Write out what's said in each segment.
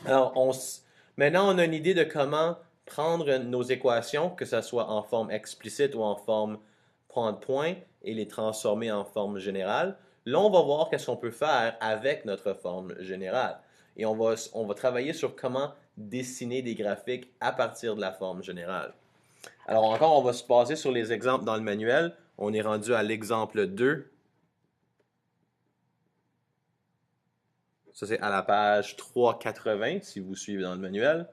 Alors, maintenant, on a une idée de comment prendre nos équations, que ce soit en forme explicite ou en forme point, et les transformer en forme générale. Là, on va voir qu'est-ce qu'on peut faire avec notre forme générale. Et on va travailler sur comment dessiner des graphiques à partir de la forme générale. Alors encore, on va se baser sur les exemples dans le manuel. On est rendu à l'exemple 2. Ça, c'est à la page 380 si vous suivez dans le manuel.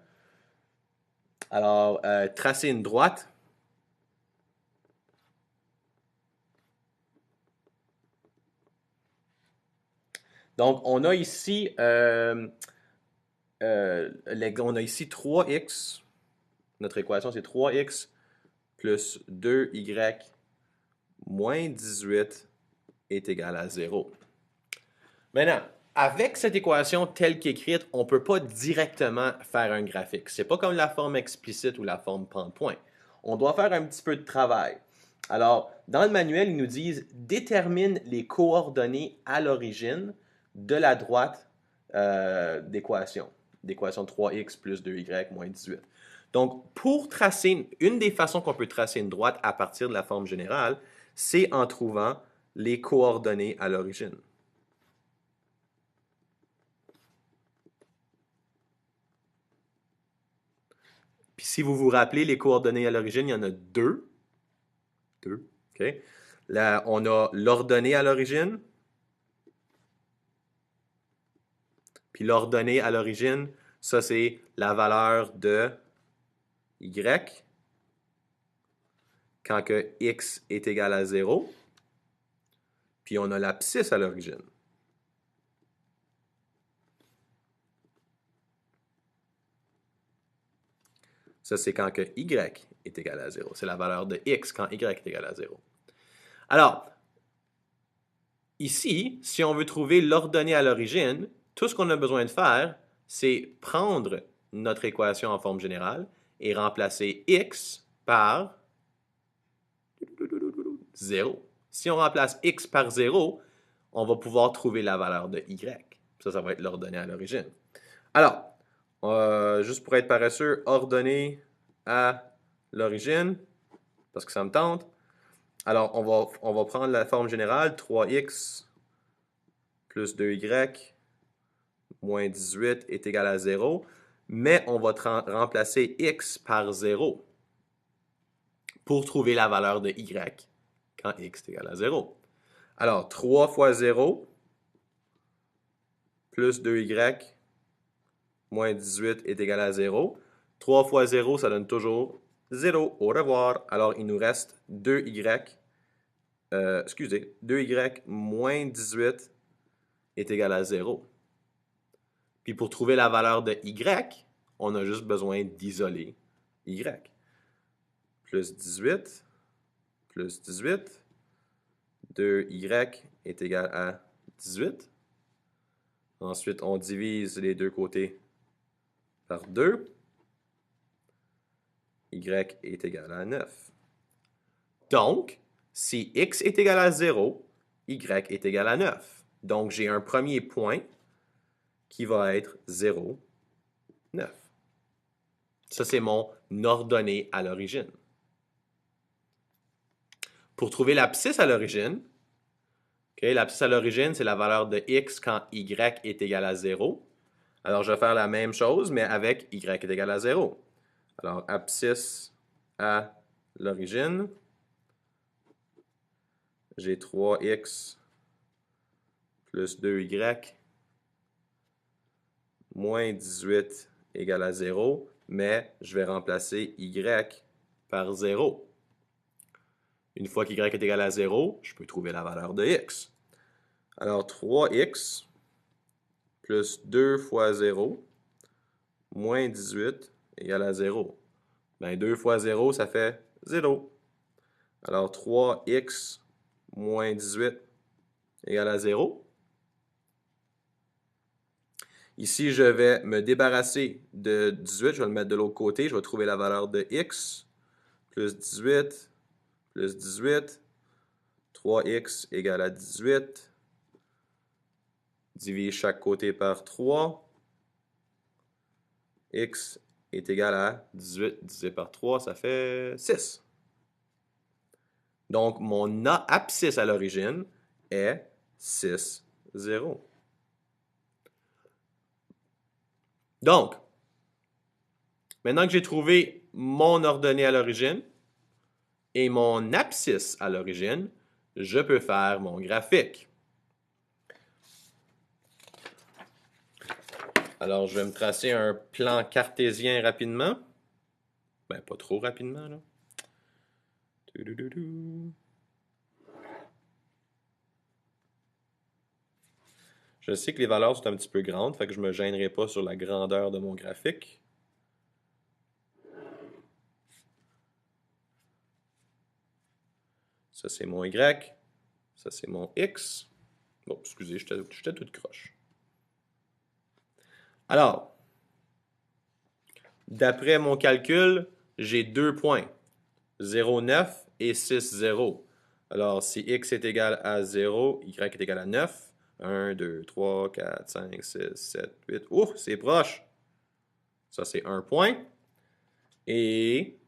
Alors, tracer une droite. Donc, on a ici 3x. Notre équation, c'est 3x plus 2y moins 18 est égal à 0. Maintenant, avec cette équation telle qu'écrite, on ne peut pas directement faire un graphique. Ce n'est pas comme la forme explicite ou la forme point. On doit faire un petit peu de travail. Alors, dans le manuel, ils nous disent détermine les coordonnées à l'origine de la droite d'équation 3x plus 2y moins 18. Donc, pour tracer, une des façons qu'on peut tracer une droite à partir de la forme générale, c'est en trouvant les coordonnées à l'origine. Puis si vous vous rappelez, les coordonnées à l'origine, il y en a deux. Deux, OK? Là, on a l'ordonnée à l'origine. Puis l'ordonnée à l'origine, ça, c'est la valeur de y quand que x est égal à 0. Puis on a l'abscisse à l'origine. Ça, c'est quand que y est égal à 0. C'est la valeur de x quand y est égal à 0. Alors, ici, si on veut trouver l'ordonnée à l'origine, tout ce qu'on a besoin de faire, c'est prendre notre équation en forme générale et remplacer x par 0. Si on remplace x par 0, on va pouvoir trouver la valeur de y. Ça va être l'ordonnée à l'origine. Alors, juste pour être paresseux, ordonnée à l'origine, parce que ça me tente. Alors, on va prendre la forme générale, 3x plus 2y moins 18 est égal à 0, mais on va remplacer x par 0 pour trouver la valeur de y quand x est égal à 0. Alors, 3 fois 0 plus 2y moins 18 est égal à 0. 3 fois 0, ça donne toujours 0. Au revoir. Alors, il nous reste 2y, 2y moins 18 est égal à 0. Puis pour trouver la valeur de y, on a juste besoin d'isoler y. Plus 18, plus 18, 2y est égal à 18. Ensuite, on divise les deux côtés par 2. Y est égal à 9. Donc, si x est égal à 0, y est égal à 9. Donc, j'ai un premier point qui va être 0, 9. Ça, c'est mon ordonnée à l'origine. Pour trouver l'abscisse à l'origine, l'abscisse à l'origine, c'est la valeur de x quand y est égal à 0. Alors, je vais faire la même chose, mais avec y est égal à 0. Alors, abscisse à l'origine, j'ai 3x plus 2y moins 18 égale à 0, mais je vais remplacer y par 0. Une fois qu'y est égal à 0, je peux trouver la valeur de x. Alors 3x plus 2 fois 0 moins 18 égale à 0. Bien, 2 fois 0, ça fait 0. Alors 3x moins 18 égale à 0. Ici, je vais me débarrasser de 18, je vais le mettre de l'autre côté, je vais trouver la valeur de x plus 18 plus 18, 3x égale à 18, divise chaque côté par 3, x est égal à 18 divisé par 3, ça fait 6. Donc, mon abscisse à l'origine est 6, 0. Donc, maintenant que j'ai trouvé mon ordonnée à l'origine et mon abscisse à l'origine, je peux faire mon graphique. Alors, je vais me tracer un plan cartésien rapidement. Ben, pas trop rapidement, là. Je sais que les valeurs sont un petit peu grandes, fait que je ne me gênerai pas sur la grandeur de mon graphique. Ça, c'est mon Y. Ça, c'est mon X. Bon, excusez, j'étais toute croche. Alors, d'après mon calcul, j'ai 2 points. 0, 9 et 6, 0. Alors, si X est égal à 0, Y est égal à 9. 1, 2, 3, 4, 5, 6, 7, 8. Ouh, c'est proche. Ça, c'est 1 point. Et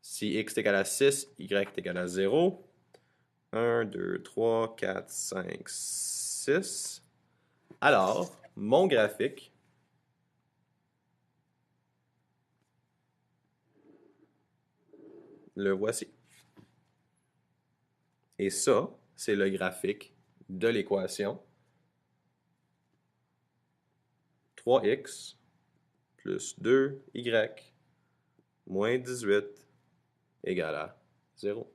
si X est égal à 6, Y est égal à 0. 1, 2, 3, 4, 5, 6. Alors, mon graphique le voici. Et ça, c'est le graphique de l'équation 3x plus 2y moins 18 égale à 0.